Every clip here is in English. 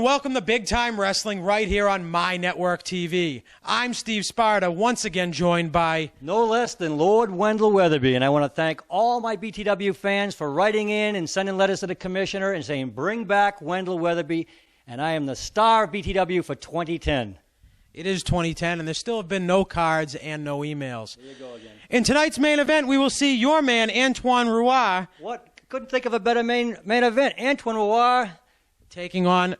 and welcome to Big Time Wrestling right here on My Network TV. I'm Steve Sparta, once again joined by no less than Lord Wendell Weatherby, and I want to thank all my BTW fans for writing in and sending letters to the commissioner and saying, bring back Wendell Weatherby, and I am the star of BTW for 2010. It is 2010, and there still have been no cards and no emails. There you go again. In tonight's main event, we will see your man, Antoine Rouard. What? Couldn't think of a better main event. Antoine Rouard taking on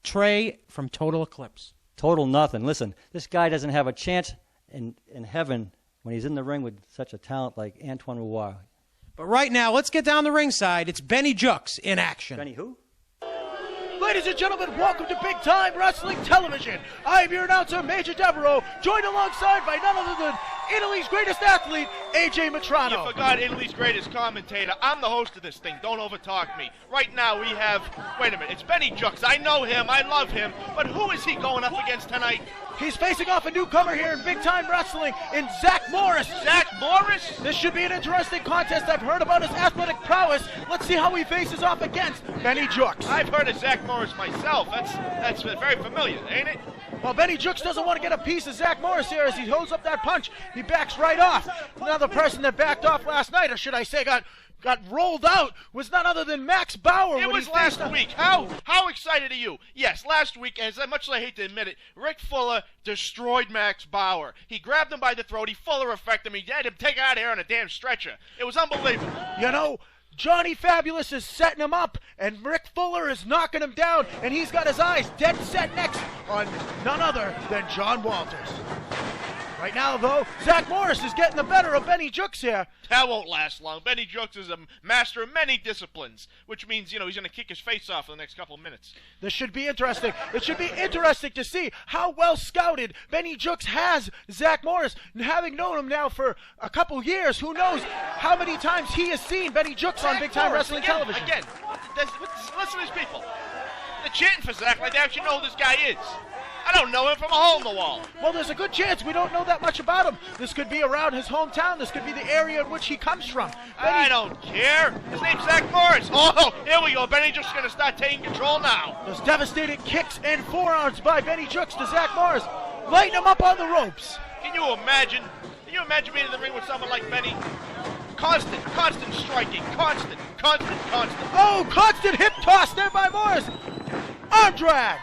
Trey from Total Eclipse. Total nothing. Listen, this guy doesn't have a chance in heaven when he's in the ring with such a talent like Antoine Rouard. But right now, let's get down the ringside. It's Benny Jux in action. Benny who? Ladies and gentlemen, welcome to Big Time Wrestling Television. I am your announcer, Major Devereaux, joined alongside by none other than Italy's greatest athlete, AJ Matrano. You forgot Italy's greatest commentator. I'm the host of this thing. Don't overtalk me. Right now we have, wait a minute, it's Benny Jux. I know him. I love him. But who is he going up against tonight? He's facing off a newcomer here in Big Time Wrestling in Zach Morris. Zach Morris? This should be an interesting contest. I've heard about his athletic prowess. Let's see how he faces off against Benny Jux. I've heard of Zach Morris myself. That's very familiar, ain't it? Well, Benny Jux doesn't want to get a piece of Zach Morris here as he holds up that punch. He backs right off. Another person that backed off last night, or should I say got rolled out, was none other than Max Bauer. It was last week. How excited are you? Yes, last week, as much as I hate to admit it, Rick Fuller destroyed Max Bauer. He grabbed him by the throat. He Fuller affected him. He had him take out of here on a damn stretcher. It was unbelievable. You know, Johnny Fabulous is setting him up, and Rick Fuller is knocking him down, and he's got his eyes dead set next on none other than John Walters. Right now, though, Zach Morris is getting the better of Benny Jux here. That won't last long. Benny Jux is a master of many disciplines, which means, he's going to kick his face off in the next couple of minutes. This should be interesting. It should be interesting to see how well scouted Benny Jux has Zach Morris. And having known him now for a couple years, who knows how many times he has seen Benny Jux on Big Time Wrestling Television. Again, listen to these people. They're chanting for Zach like they actually know who this guy is. I don't know him from a hole in the wall. Well, there's a good chance we don't know that much about him. This could be around his hometown. This could be the area in which he comes from. I don't care. His name's Zach Morris. Oh, here we go. Benny Jux is going to start taking control now. Those devastating kicks and forearms by Benny Jux to Zach Morris. Lighting him up on the ropes. Can you imagine being in the ring with someone like Benny? Constant striking. Constant. Oh, constant hip toss there by Morris. Arm drag.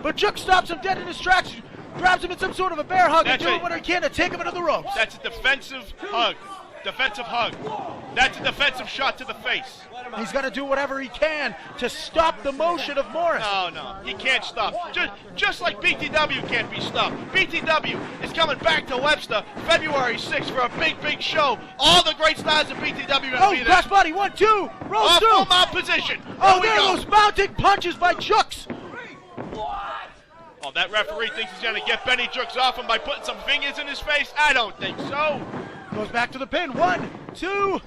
But Jux stops him dead in his tracks, grabs him in some sort of a bear hug, and doing what he can to take him into the ropes. That's a defensive hug. That's a defensive shot to the face. He's got to do whatever he can to stop the motion of Morris. No, he can't stop. Just like BTW can't be stopped. BTW is coming back to Webster February 6th for a big show. All the great stars of BTW are going to be there. Cross body, 1, 2, rolls through. Full mount position. There are those mounting punches by Jux. Oh, that referee thinks he's going to get Benny Jux off him by putting some fingers in his face? I don't think so. Goes back to the pin. 1, 2.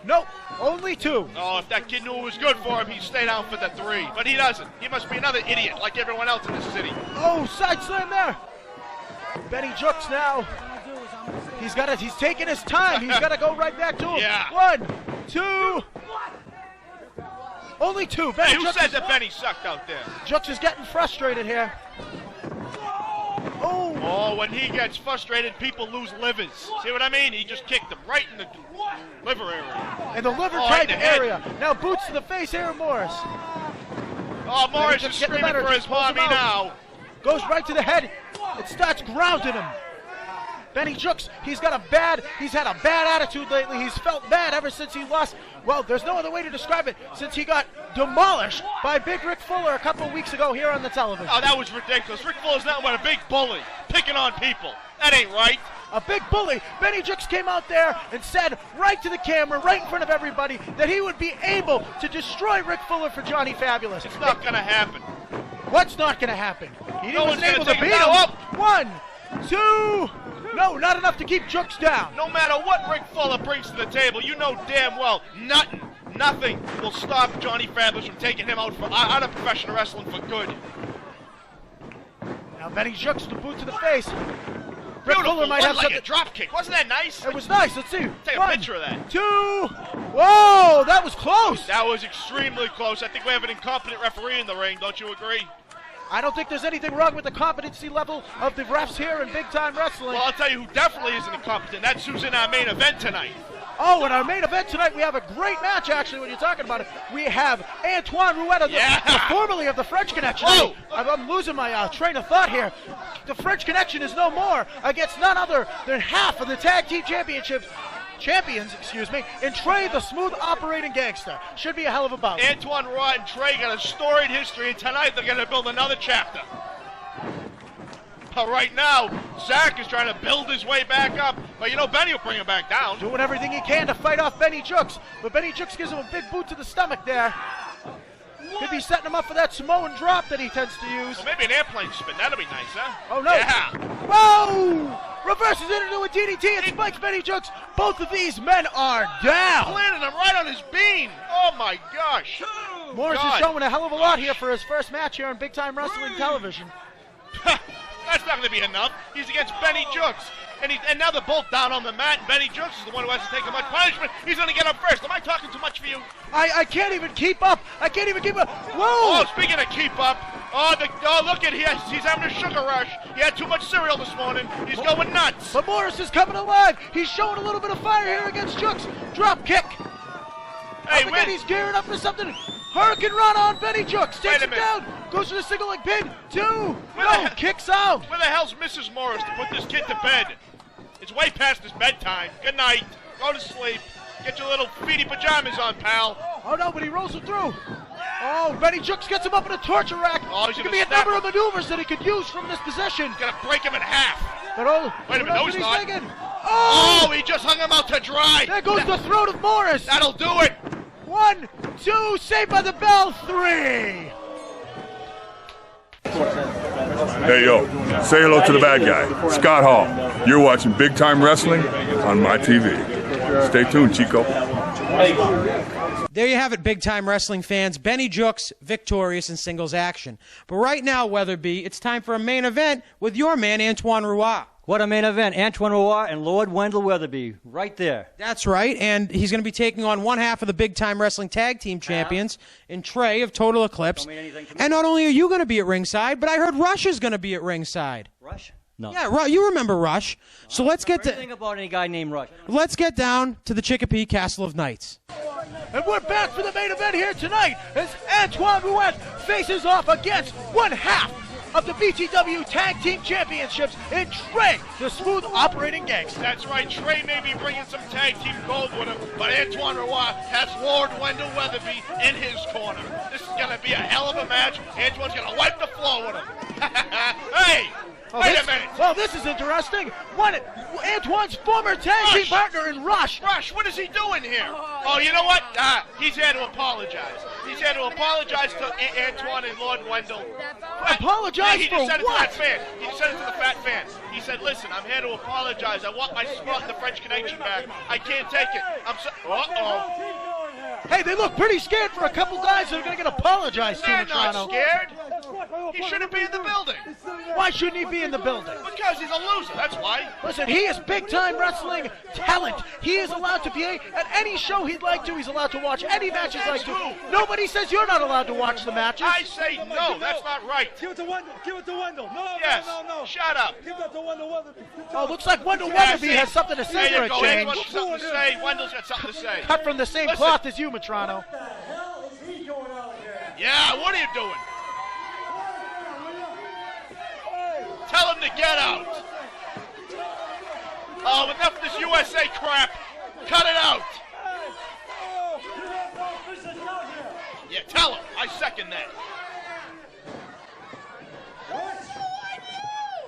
Nope, only 2. Oh, if that kid knew it was good for him, he'd stay down for the 3. But he doesn't. He must be another idiot like everyone else in this city. Oh, side slam there. Benny Jux now. He's taking his time. He's got to go right back to him. Yeah. 1, 2. Only 2. Hey, who said that Benny sucked out there? Jux is getting frustrated here. Oh, when he gets frustrated, people lose livers. See what I mean? He just kicked him right in the liver area. In the liver type area. Now boots to the face, Aaron Morris. Oh, Morris is screaming for his mommy now. Goes right to the head. It starts grounding him. Benny Jux, he's had a bad attitude lately. He's felt bad ever since he lost. Well, there's no other way to describe it since he got demolished by Big Rick Fuller a couple of weeks ago here on the television. Oh, that was ridiculous. Rick Fuller's nothing but a big bully, picking on people. That ain't right. A big bully. Benny Jux came out there and said right to the camera, right in front of everybody, that he would be able to destroy Rick Fuller for Johnny Fabulous. It's not going to happen. What's not going to happen? He wasn't able to beat him. him. 1, 2. No, not enough to keep Jux down. No matter what Rick Fuller brings to the table, you know damn well nothing will stop Johnny Fabulous from taking him out of professional wrestling for good. Now Benny Jux, the boot to the face. Rick Fuller might have like a drop kick. Wasn't that nice? It was nice. Let's see. Take a picture of that. 2. Whoa, that was close. That was extremely close. I think we have an incompetent referee in the ring. Don't you agree? I don't think there's anything wrong with the competency level of the refs here in big-time wrestling. Well, I'll tell you who definitely isn't incompetent. That's who's in our main event tonight. Oh, in our main event tonight, we have a great match, actually, when you're talking about it. We have Antoine Rueda, formerly of the French Connection. Whoa. I'm losing my train of thought here. The French Connection is no more against none other than half of the tag team champions, and Trey, the smooth operating gangster. Should be a hell of a bout. Antoine Roy and Trey got a storied history, and tonight they're going to build another chapter. But right now, Zach is trying to build his way back up, but you know Benny will bring him back down. Doing everything he can to fight off Benny Jukes, but Benny Jukes gives him a big boot to the stomach there. Could be setting him up for that Samoan drop that he tends to use. Well, maybe an airplane spin. That'll be nice, huh? Oh, no. Yeah. Whoa! Reverses it into a DDT and spikes Benny Jukes. Both of these men are down. Landed him right on his bean. Oh, my gosh. Morris is showing a hell of a lot here for his first match here on Big Time Wrestling Television. That's not going to be enough. He's against Benny Jukes. And now they're both down on the mat, and Benny Jukes is the one who hasn't taken much punishment. He's going to get up first. Am I talking too much for you? I can't even keep up. I can't even keep up. Whoa! Oh, speaking of keep up. Look at him. He's having a sugar rush. He had too much cereal this morning. He's going nuts. But Morris is coming alive. He's showing a little bit of fire here against Jukes. Drop kick. Hey, again, he's gearing up for something. Hurricane Run on Benny Jukes. Takes him down. Goes for the single leg pin. Two. Kicks out. Where the hell's Mrs. Morris to put this kid to bed? It's way past his bedtime. Good night. Go to sleep. Get your little feety pajamas on, pal. Oh, no, but he rolls it through. Oh, Benny Jukes gets him up in a torture rack. Oh, he's going to be a number of maneuvers that he could use from this position. He's going to break him in half. But wait a minute, no, he's not. Thinking? Oh, he just hung him out to dry. There goes the throat of Morris. That'll do it. 1, 2, Saved by the Bell, 3. Hey, yo, say hello to the bad guy, Scott Hall. You're watching Big Time Wrestling on MyTV. Stay tuned, Chico. There you have it, Big Time Wrestling fans. Benny Jukes victorious in singles action. But right now, Weatherby, it's time for a main event with your man, Antoine Roy. What a main event. Antoine Roy and Lord Wendell Weatherby right there. That's right, and he's going to be taking on one half of the Big Time Wrestling Tag Team Champions in Trey of Total Eclipse. And not only are you going to be at ringside, but I heard Rush is going to be at ringside. Rush? No. Yeah, you remember Rush. So let's get to anything about any guy named Rush. Let's get down to the Chicopee Castle of Knights. And we're back for the main event here tonight as Antoine Roy faces off against one half of the BTW Tag Team Championships in Trey, the smooth operating gangster. That's right, Trey may be bringing some tag team gold with him, but Antoine Roy has Lord Wendell Weatherby in his corner. This is going to be a hell of a match. Antoine's going to wipe the floor with him. Hey! Wait a minute. Well, this is interesting. Antoine's former tag team partner in Rush. Rush, what is he doing here? Oh, you know what? He's here to apologize. He's here to apologize to Antoine and Lord Wendell. Apologize for what? He just said it to the fat fan. He said, listen, I'm here to apologize. I want my spot in the French Connection back. I can't take it. Uh-oh. Hey, they look pretty scared for a couple guys that are going to get apologized to. They're not scared. He shouldn't be in the building. Why shouldn't he be in the building? Because he's a loser, that's why. Listen, he is big-time wrestling talent. He is allowed to be at any show he'd like to. He's allowed to watch any match he'd like to. Nobody says you're not allowed to watch the matches. I say no, that's not right. Give it to Wendell. Give it to Wendell. No, yes. no. Shut up. Give that to Wendell Weatherby. Oh, looks like Wendell Weatherby has something to say for a change. Wendell's got something to say. Wendell's got something to say. Cut from the same cloth as you, Matrano. What the hell is he doing out here? Yeah, what are you doing? Tell him to get out. Oh, enough of this USA crap. Cut it out. Yeah, tell him. I second that.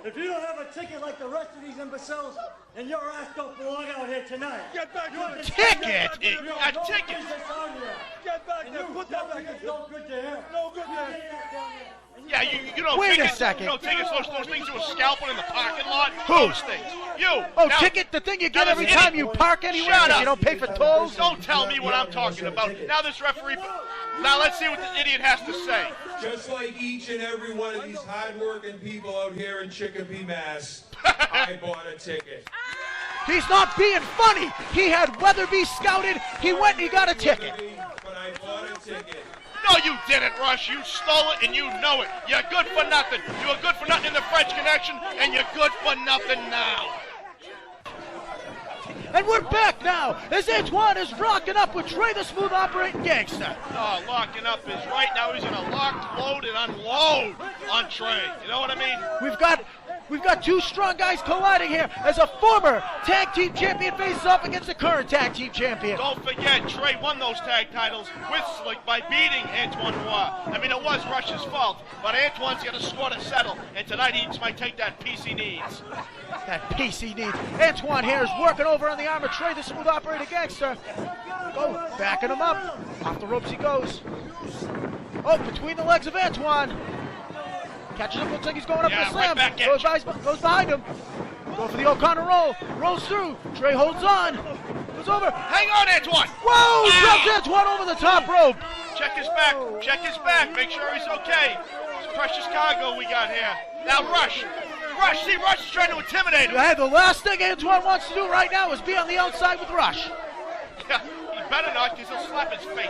If you don't have a ticket like the rest of these imbeciles, then your ass don't belong out here tonight. Get back here. Ticket? A ticket? Get back there. Put that back there. No good to him. No good to him. Yeah, you don't Wait take a second. You don't take those things to a scalpel in the parking lot. Who? Those things. You. Oh, now, ticket, the thing you get now every this time idiot- you park anywhere. Shut up. You don't pay for tolls. Don't tell me what I'm talking about. Now this referee. Now let's see what this idiot has to say. Just like each and every one of these hard-working people out here in Chicopee, Mass, I bought a ticket. He's not being funny. He had Weatherby scouted. He went and he got a ticket. But I bought a ticket. No, you didn't, Rush. You stole it, and you know it. You're good for nothing. You were good for nothing in the French Connection, and you're good for nothing now. And we're back now as Antoine is rocking up with Trey the Smooth Operating Gangster. Oh, locking up is right. Now he's going to lock, load, and unload on Trey. You know what I mean? We've got two strong guys colliding here as a former tag team champion faces off against the current tag team champion. Don't forget, Trey won those tag titles with Slick by beating Antoine Roy. I mean, it was Rush's fault, but Antoine's got a score to settle, and tonight he might take that piece he needs. That piece he needs. Antoine here is working over on the arm of Trey, the Smooth Operating Gangster. Oh, backing him up. Off the ropes he goes. Oh, between the legs of Antoine. Catches him, looks like he's going up for a slam. Right goes behind him. Go for the O'Connor roll. Rolls through. Trey holds on. Goes over. Hang on, Antoine. Whoa! Drops Antoine over the top rope. Check his back. Check his back. Make sure he's okay. It's precious cargo we got here. Now Rush. See, Rush is trying to intimidate him. Hey, the last thing Antoine wants to do right now is be on the outside with Rush. Yeah, he better not, because he'll slap his face.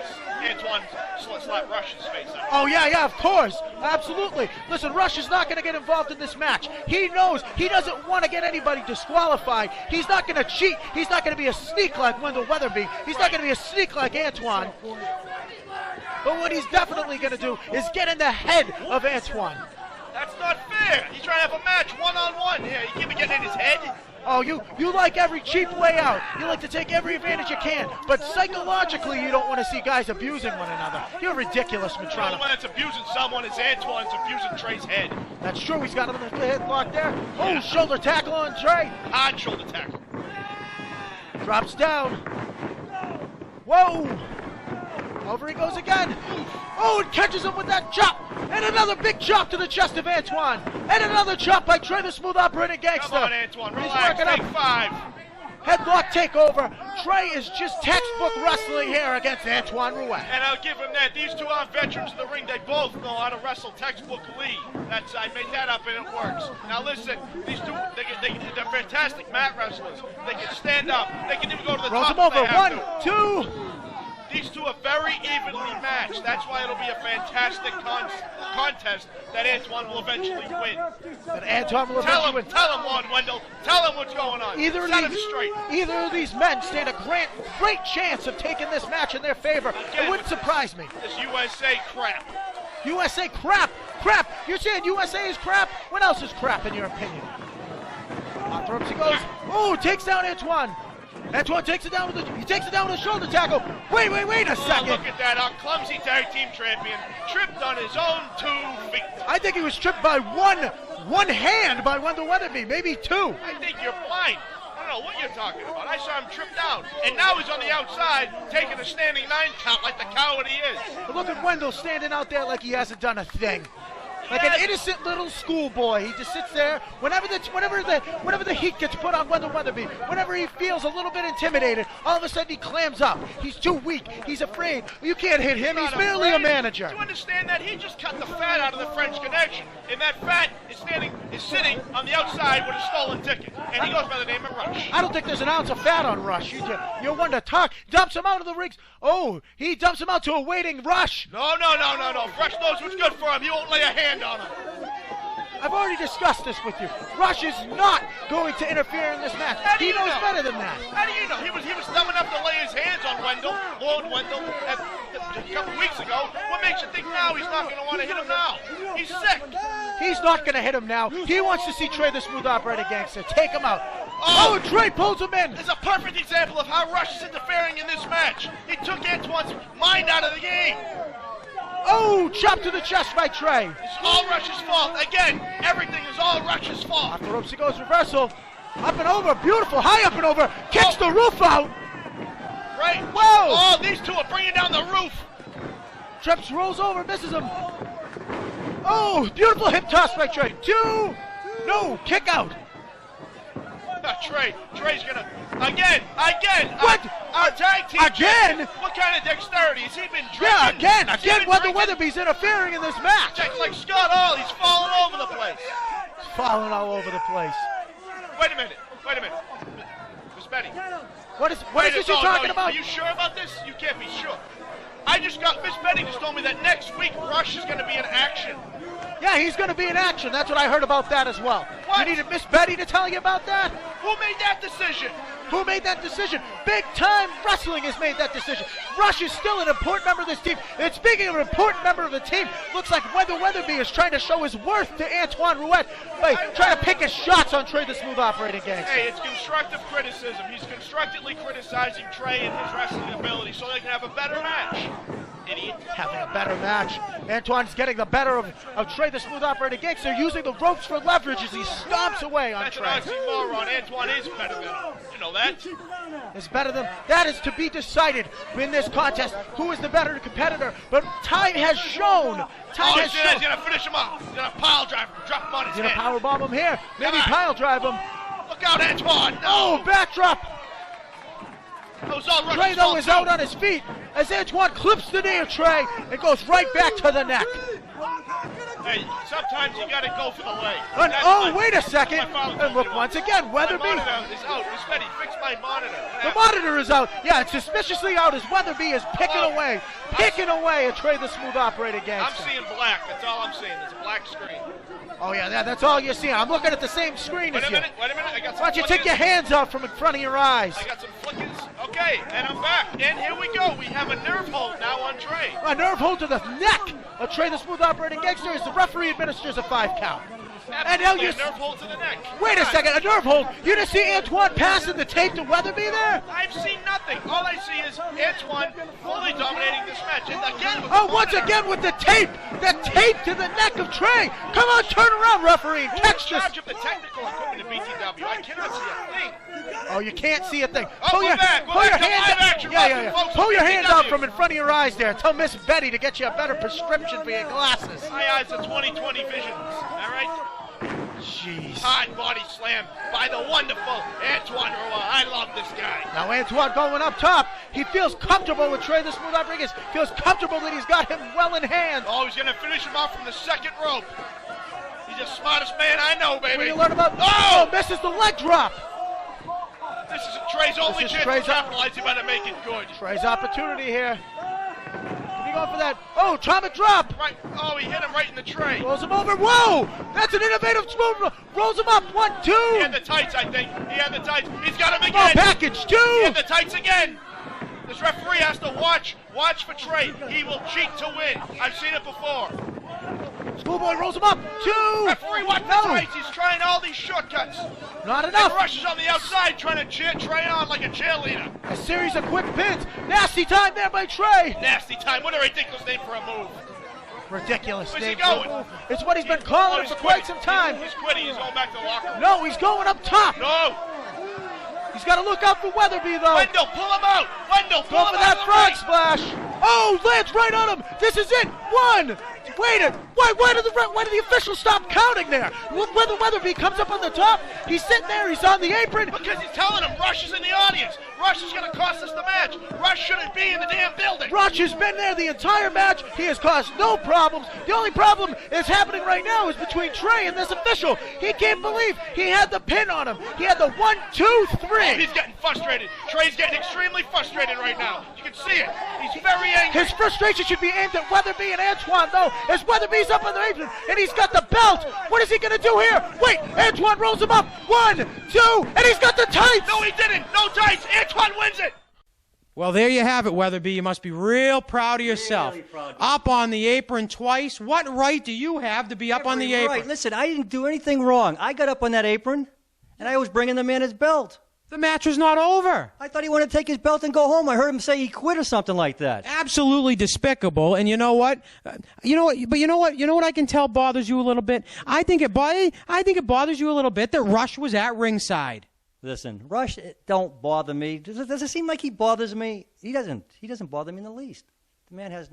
Antoine slap Rush's face. Oh, yeah, of course. Absolutely. Listen, Rush is not going to get involved in this match. He knows he doesn't want to get anybody disqualified. He's not going to cheat. He's not going to be a sneak like Wendell Weatherby. He's not going to be a sneak like Antoine. But what he's definitely going to do is get in the head of Antoine. That's not fair. He's trying to have a match one-on-one. Yeah, you can't be getting in his head. Oh, you like every cheap way out. You like to take every advantage you can. But psychologically, you don't want to see guys abusing one another. You're ridiculous, The Matrona. only one that's abusing someone is Antoine's abusing Trey's head. That's true. He's got him in the headlock there. Oh, shoulder tackle on Trey. Hard shoulder tackle. Drops down. Whoa. Over he goes again. Oh, and catches him with that chop. And another big chop to the chest of Antoine. And another chop by Trey the Smooth Operating Gangster. Come on, Antoine. He's Relax. working Take up. 5. Headlock takeover. Trey is just textbook wrestling here against Antoine Rouet. And I'll give him that. These two aren't veterans of the ring. They both know how to wrestle textbookly. I made that up and it works. Now listen, these two, they're fantastic mat wrestlers. They can stand up. They can even go to the Rolls top. him over. if they have 1, to. 2. These two are very evenly matched. That's why it'll be a fantastic contest that Antoine will eventually win. But Antoine will Tell eventually him, win. Lord Wendell. Tell him what's going on. Set him straight. Either of these men stand a great chance of taking this match in their favor. It wouldn't surprise me. This USA crap. USA crap. Crap. You're saying USA is crap? What else is crap in your opinion? Off the ropes he goes. Oh, takes down Antoine. Antoine takes it down with a shoulder tackle. Wait a second. Look at that, our clumsy tag team champion tripped on his own 2 feet. I think he was tripped by one hand by Wendell Weatherby, maybe 2. I think you're blind. I don't know what you're talking about. I saw him tripped out, and now he's on the outside taking a standing 9 count like the coward he is. But look at Wendell standing out there like he hasn't done a thing. Like an innocent little schoolboy. He just sits there. Whenever the heat gets put on Wendell Weatherby, whenever he feels a little bit intimidated, all of a sudden he clams up. He's too weak. He's afraid. You can't hit him. He's merely a manager. Do you understand that? He just cut the fat out of the French Connection, and that fat is sitting on the outside with a stolen ticket, and he goes by the name of Rush. I don't think there's an ounce of fat on Rush. You're one to talk. Dumps him out of the rings. Oh, he dumps him out to a waiting Rush. No. Rush knows what's good for him. He won't lay a hand on him. I've already discussed this with you. Rush is not going to interfere in this match. He knows better than that. How do you know? He was dumb enough to lay his hands on Lord Wendell, a couple weeks ago. What makes you think now he's not going to want to hit him now? He's sick. He's not going to hit him now. He wants to see Trey the Smooth Operating Gangster take him out. Oh, and Trey pulls him in. It's a perfect example of how Rush is interfering in this match. He took Antoine's mind out of the game. Oh, chop to the chest by Trey. It's all Rush's fault. Again, everything is all Rush's fault. Off the ropes he goes, reversal. Up and over, beautiful, high up and over. Kicks the roof out. Right. Whoa. Oh, these two are bringing down the roof. Trips, rolls over, misses him. Oh, beautiful hip toss by Trey. 2. No, kick out. Trey's gonna again. What? Our tag team again? Champion. What kind of dexterity has he been drinking? Yeah, again. Wendell Weatherby's interfering in this match. It's like Scott Hall. He's falling over the place. Falling all over the place. Wait a minute. Miss Betty. What is this you're talking about? Are you sure about this? You can't be sure. Miss Betty just told me that next week Rush is going to be in action. Yeah, he's going to be in action. That's what I heard about that as well. What? You needed Miss Betty to tell you about that? Who made that decision? Who made that decision? Big Time Wrestling has made that decision. Rush is still an important member of this team. And speaking of an important member of the team, looks like Wendell Weatherby is trying to show his worth to Antoine Rouette by trying to pick his shots on Trey the Smooth Operating Gangster. Hey, it's constructive criticism. He's constructively criticizing Trey and his wrestling ability so they can have a better match. Idiot. Having a better match. Antoine's getting the better of Trey the Smooth Operating Gangster, using the ropes for leverage as he stomps away on That's Trey. an oxymoron. Antoine is better than him. You know that? Is better than that is to be decided in this contest. Who is the better competitor? But time has shown. He's gonna finish him up. He's gonna pile drive him, drop him on his He's gonna head. powerbomb him here. Maybe pile drive him. Look out, Antoine! Oh, No! backdrop. That was all Rush's Trey though fault, is too. out on his feet as Antoine clips the knee of Trey and goes right back to the neck. Hey, sometimes you gotta go for the leg. And, That's wait a second. my father And told look me once once. again, My Weatherby. monitor is out. Miss Betty, fix my monitor. The monitor is out. Yeah, it's suspiciously out as Weatherby is picking away at Trey the Smooth Operating I'm Gangster. seeing black. That's all I'm seeing. There's a black screen. Oh yeah, that's all you're seeing. I'm looking at the same screen Wait as a you. minute. I got some Why don't you take flickers. your hands out from in front of your eyes? I got some flickers. Okay, and I'm back. And here we go. We have a nerve hold now on Trey. A nerve hold to the neck of Trey the Smooth Operating Gangster as the referee administers a 5 count. And now Absolutely, you a nerve hold to the neck. wait a Come on. second, a nerve hold. You didn't see Antoine passing the tape to Weatherby there? I've seen nothing. All I see is Antoine fully dominating this match. And again, with Oh, the once monitor. again with the tape to the neck of Trey. Come on, turn around, referee, and Who's catch in this. charge of the technical equipment in BTW? I cannot see a thing. Oh, you can't see a thing. Oh, we're back. We're back to hands live out. action Yeah. wrestling, folks, Pull on your hands out BTW. from in front of your eyes there. Tell Miss Betty to get you a better prescription for your glasses. My eyes are 20/20 visions. All right. Jeez. Hard body slam by the wonderful Antoine Rouette. I love this guy. Now Antoine going up top. He feels comfortable with Trey the Smooth Rodriguez. Feels comfortable that he's got him well in hand. Oh, he's going to finish him off from the second rope. He's the smartest man I know, baby. When you learn about misses the leg drop. This is Trey's only is chance Trey's to capitalize. He better make it good. Trey's opportunity here. Can he go for that? Oh, atomic drop. Right. Oh, he hit him right in the tray. Rolls him over. Whoa! That's an innovative move. Rolls him up. 1, 2. He had the tights, I think. He had the tights. He's got him Oh, again. package 2. He had the tights again. This referee has to watch for Trey. He will cheat to win. I've seen it before. Schoolboy rolls him up. 2. Referee, watch the tights. He's trying all these shortcuts. Not And enough. Rush is on the outside trying to cheer Trey on like a cheerleader. A series of quick pins. Nasty time there by Trey. Nasty time. What a ridiculous name for a move. Ridiculous. Where's he name. going? It's what he's been calling he's for quite quitting. some time. He's quitting. He's going back to the locker room. No, he's going up top. No. He's got to look out for Weatherby, though. Wendell, pull him out. Wendell, pull Go him for out that of the frog ring. splash. Oh, lands right on him. This is it. 1. Wait it. Why did the official stop counting there? Whether Weatherby comes up on the top, he's sitting there. He's on the apron. Because he's telling him Rush is in the audience. Rush is going to cost us the match. Rush shouldn't be in the damn building. Rush has been there the entire match. He has caused no problems. The only problem that's happening right now is between Trey and this official. He can't believe he had the pin on him. He had the 1, 2, 3. Oh, he's getting frustrated. Trey's getting extremely frustrated right now. You can see it. He's very angry. His frustration should be aimed at Weatherby and Antoine, though, as Weatherby's up on the apron, and he's got the belt. What is he going to do here? Wait, Antoine rolls him up. 1, 2, and he's got the tights. No, he didn't. No tights. Antoine wins it. Well, there you have it, Weatherby. You must be real proud of yourself. Really proud. Up on the apron twice. What right do you have to be up on the apron? Right. Listen, I didn't do anything wrong. I got up on that apron, and I was bringing the man his belt. The match was not over. I thought he wanted to take his belt and go home. I heard him say he quit or something like that. Absolutely despicable. And you know what? You know what I can tell bothers you a little bit? I think it bothers you a little bit that Rush was at ringside. Listen, Rush don't bother me. Does it seem like he bothers me? He doesn't bother me in the least. The man has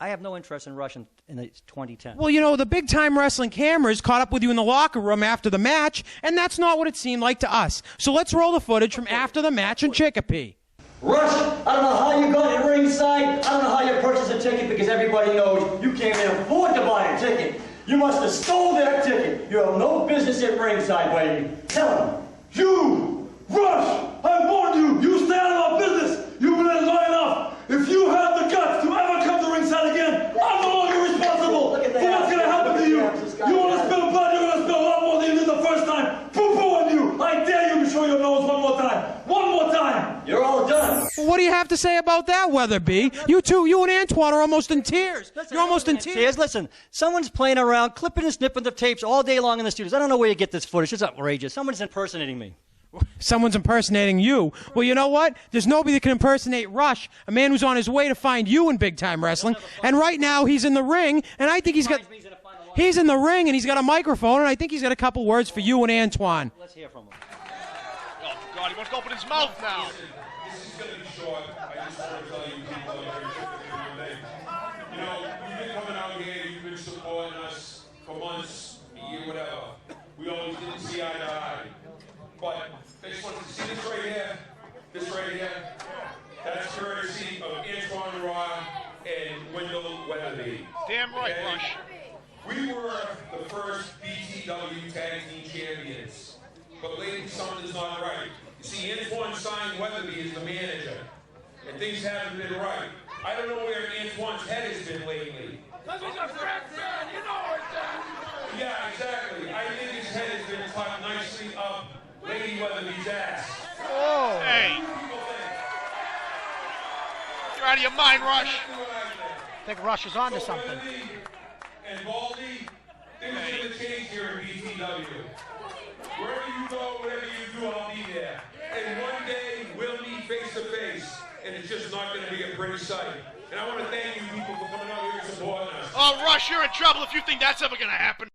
I have no interest in Rush in 2010. Well, you know, the big-time wrestling cameras caught up with you in the locker room after the match, and that's not what it seemed like to us. So let's roll the footage from after the match in Chicopee. Rush, I don't know how you got in ringside. I don't know how you purchased a ticket because everybody knows you can't even afford to buy a ticket. You must have stole that ticket. You have no business at ringside, baby. Tell them, you Rush, I warned you. You stay out of our business. You've been in long enough. If you have the guts to ever come to ringside again, I'm no longer responsible for what's going to happen to you. You want to spill blood, you're going to spill a lot more than you did the first time. Poo-poo on you. I dare you to show your nose one more time. One more time. You're all done. Well, what do you have to say about that, Weatherby? You and Antoine are almost in tears. You're almost in tears. Listen, someone's playing around, clipping and snipping the tapes all day long in the studios. I don't know where you get this footage. It's outrageous. Someone's impersonating me. Someone's impersonating you. Well, you know what? There's nobody that can impersonate Rush, a man who's on his way to find you in big-time wrestling. And right now, he's in the ring, and I think he's in the ring, and he's got a microphone, and I think he's got a couple words for you and Antoine. Let's hear from him. Oh, God, he wants to open his mouth now. This is going to be short. I just want to tell you people I'm very interested in one thing. You know, you've been coming out here, you've been supporting us for months, a year, whatever. We always didn't see eye to eye. But I just wanted to see this right here. This right here. That's courtesy of Antoine Roy and Wendell Weatherby. Damn right, Okay? Rush. We were the first BTW Tag Team Champions. But lately something's not right. You see, Antoine signed Weatherby as the manager. And things haven't been right. I don't know where Antoine's head has been lately. Because he's a Fred fan, you know it. Yeah, exactly. I think his head has been tucked nicely up Lady Weatherby's ass. Oh. Hey. You're out of your mind, Rush. I think Rush is onto something. Weatherby and Baldy, things are going to change here in BTW. Wherever you go, whatever you do, I'll be there. And one day, we'll meet face to face, and it's just not going to be a pretty sight. And I want to thank you people for coming out here and supporting us. Oh, Rush, you're in trouble if you think that's ever going to happen.